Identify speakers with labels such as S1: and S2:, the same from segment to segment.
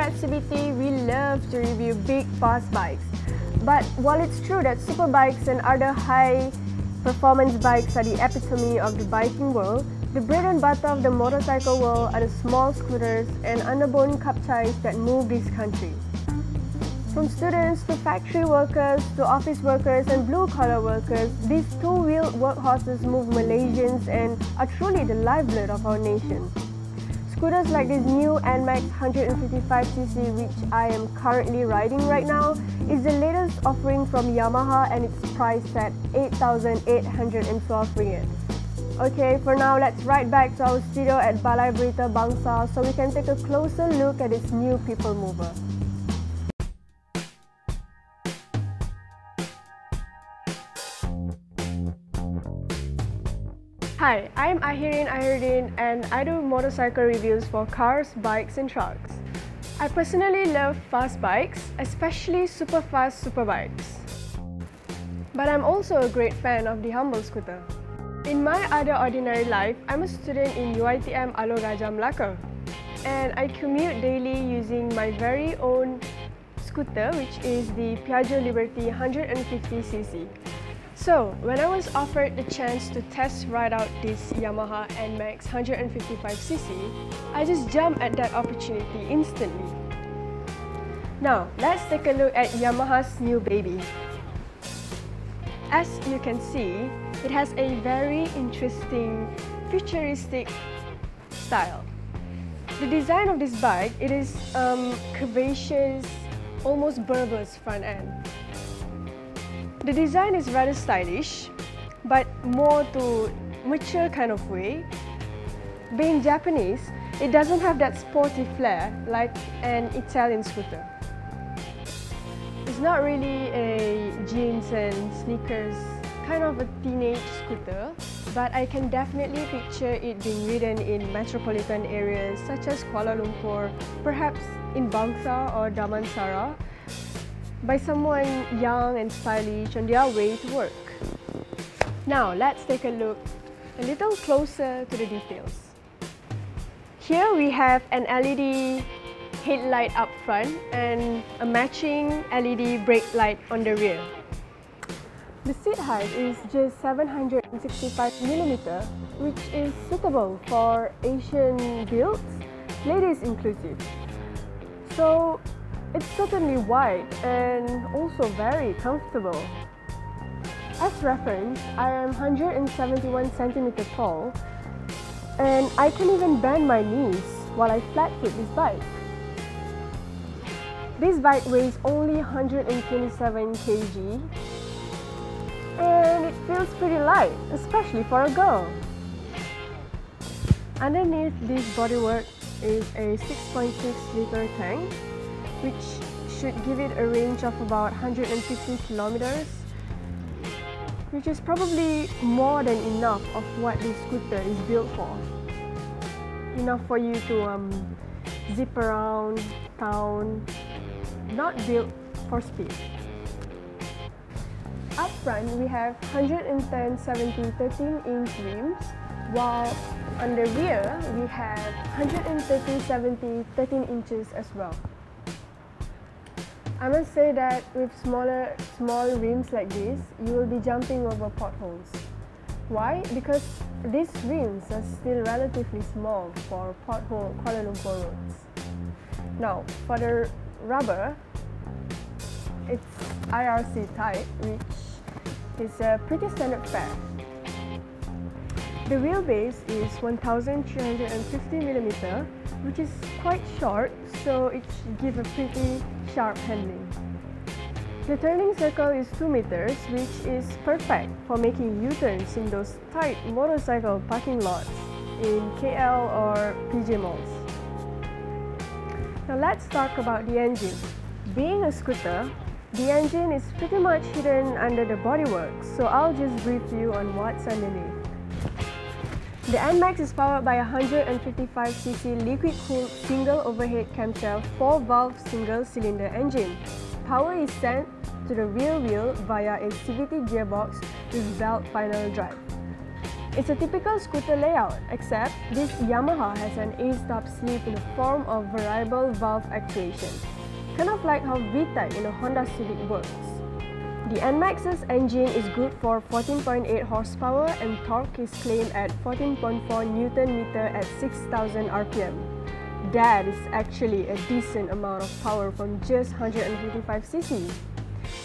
S1: at CBT, we love to review big, fast bikes. But while it's true that superbikes and other high-performance bikes are the epitome of the biking world, the bread and butter of the motorcycle world are the small scooters and underbone kapchais that move this country. From students to factory workers to office workers and blue-collar workers, these two-wheeled workhorses move Malaysians and are truly the lifeblood of our nation. Scooters like this new Nmax 155cc, which I am currently riding right now, is the latest offering from Yamaha and it's priced at 8,812 ringgit. Okay, for now, let's ride back to our studio at Balai Berita Bangsa so we can take a closer look at this new people mover. Hi, I'm Ahirin and I do motorcycle reviews for cars, bikes and trucks. I personally love fast bikes, especially super fast superbikes. But I'm also a great fan of the humble scooter. In my other ordinary life, I'm a student in UiTM Alor Raja Melaka. And I commute daily using my very own scooter, which is the Piaggio Liberty 150cc. So, when I was offered the chance to test ride out this Yamaha Nmax 155cc, I just jumped at that opportunity instantly. Now, let's take a look at Yamaha's new baby. As you can see, it has a very interesting, futuristic style. The design of this bike, it is curvaceous, almost bulbous front end. The design is rather stylish, but more to mature kind of way. Being Japanese, it doesn't have that sporty flair like an Italian scooter. It's not really a jeans and sneakers kind of a teenage scooter, but I can definitely picture it being ridden in metropolitan areas such as Kuala Lumpur, perhaps in Bangsa or Damansara, by someone young and stylish on their way to work. Now, let's take a look a little closer to the details. Here we have an LED headlight up front and a matching LED brake light on the rear. The seat height is just 765mm, which is suitable for Asian builds, ladies inclusive. So, it's certainly wide and also very comfortable. As reference, I am 171 cm tall and I can even bend my knees while I flat foot this bike. This bike weighs only 127 kg and it feels pretty light, especially for a girl. Underneath this bodywork is a 6.6 liter tank, which should give it a range of about 150 kilometers, which is probably more than enough of what this scooter is built for. Enough for you to zip around town, not built for speed. Up front, we have 110/70 13-inch rims, while on the rear, we have 130/70 13 inches as well. I must say that with small rims like this, you will be jumping over potholes. Why? Because these rims are still relatively small for pothole Kuala Lumpur roads. Now, for the rubber, it's IRC type, which is a pretty standard fare. The wheelbase is 1350mm, which is quite short, so it should give a pretty sharp handling. The turning circle is 2 meters, which is perfect for making U-turns in those tight motorcycle parking lots in KL or PJ malls. Now let's talk about the engine. Being a scooter, the engine is pretty much hidden under the bodywork, so I'll just brief you on what's underneath. The Nmax is powered by a 155cc liquid-cooled single overhead camshaft 4-valve single-cylinder engine. Power is sent to the rear wheel via a CVT gearbox with belt final drive. It's a typical scooter layout, except this Yamaha has an A-stop sleeve in the form of variable valve actuation, kind of like how V-type in a Honda Civic works. The Nmax's engine is good for 14.8 horsepower and torque is claimed at 14.4 Nm at 6,000 RPM. That is actually a decent amount of power from just 155cc.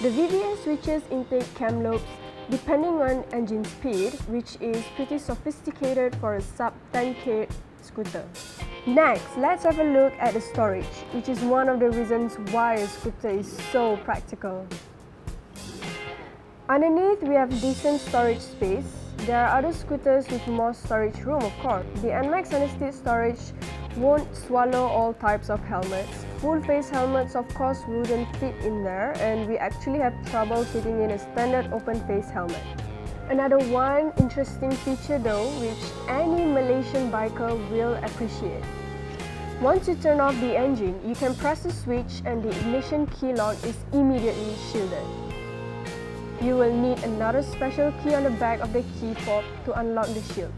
S1: The VVA switches intake cam lobes depending on engine speed, which is pretty sophisticated for a sub 10k scooter. Next, let's have a look at the storage, which is one of the reasons why a scooter is so practical. Underneath, we have decent storage space. There are other scooters with more storage room, of course. The Nmax understeer storage won't swallow all types of helmets. Full face helmets of course wouldn't fit in there, and we actually have trouble fitting in a standard open face helmet. Another one interesting feature though, which any Malaysian biker will appreciate. Once you turn off the engine, you can press the switch and the ignition key lock is immediately shielded. You will need another special key on the back of the key fob to unlock the shield.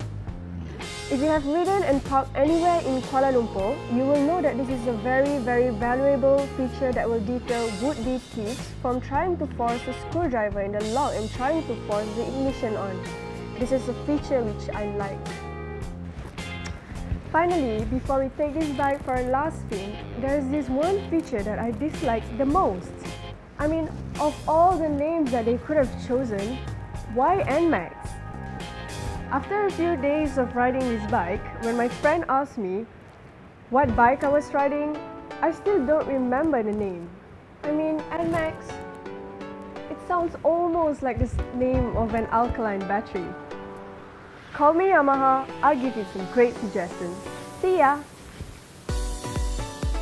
S1: If you have ridden and parked anywhere in Kuala Lumpur, you will know that this is a very valuable feature that will deter would-be thieves from trying to force a screwdriver in the lock and trying to force the ignition on. This is a feature which I like. Finally, before we take this bike for a last spin, there is this one feature that I dislike the most. I mean, of all the names that they could have chosen, why Nmax? After a few days of riding this bike, when my friend asked me what bike I was riding, I still don't remember the name. I mean, Nmax, it sounds almost like the name of an alkaline battery. Call me Yamaha, I'll give you some great suggestions. See ya!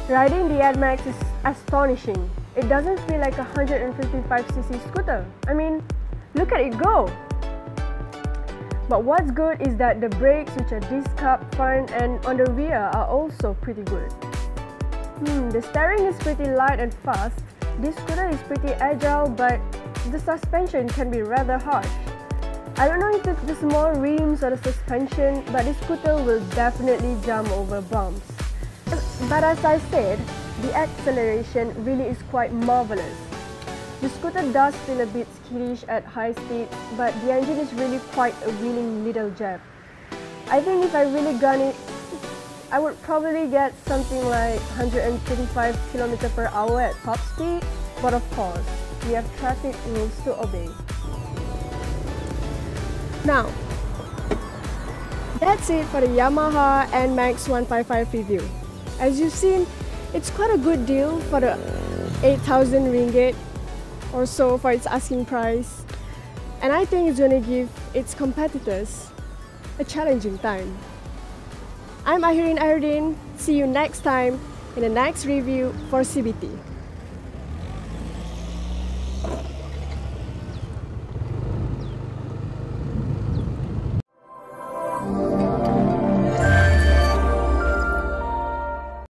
S1: Riding the Nmax is astonishing. It doesn't feel like a 155cc scooter. I mean, look at it go! But what's good is that the brakes, which are disc up front and on the rear, are also pretty good. The steering is pretty light and fast. This scooter is pretty agile, but the suspension can be rather harsh. I don't know if it's the small rims or the suspension, but this scooter will definitely jump over bumps. But as I said, the acceleration really is quite marvelous. The scooter does feel a bit skittish at high speeds, but the engine is really quite a willing little jab. I think if I really gun it, I would probably get something like 135 km/h at top speed, but of course, we have traffic rules to obey. Now, that's it for the Yamaha Nmax 155 review. As you've seen, it's quite a good deal for the 8,000 ringgit or so for its asking price, and I think it's going to give its competitors a challenging time. I'm Ahirin. See you next time in the next review for CBT.